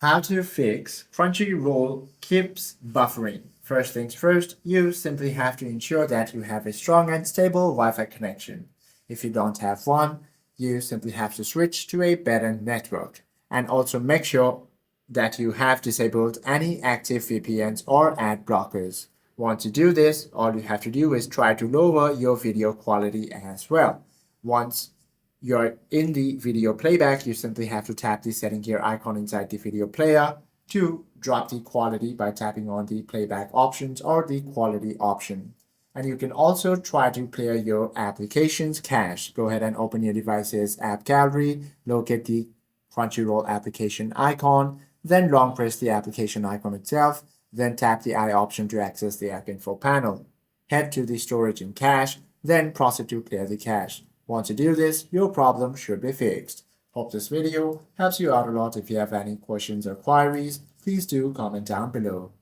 How to fix Crunchyroll keeps buffering. First things first, you simply have to ensure that you have a strong and stable Wi-Fi connection. If you don't have one, you simply have to switch to a better network. And also make sure that you have disabled any active VPNs or ad blockers. Once you do this, all you have to do is try to lower your video quality as well. Once you're in the video playback, you simply have to tap the setting gear icon inside the video player to drop the quality by tapping on the playback options or the quality option. And you can also try to clear your application's cache. Go ahead and open your device's app gallery, locate the Crunchyroll application icon, then long press the application icon itself, then tap the eye option to access the app info panel. Head to the storage and cache, then proceed to clear the cache. Once you do this, your problem should be fixed. Hope this video helps you out a lot. If you have any questions or queries, please do comment down below.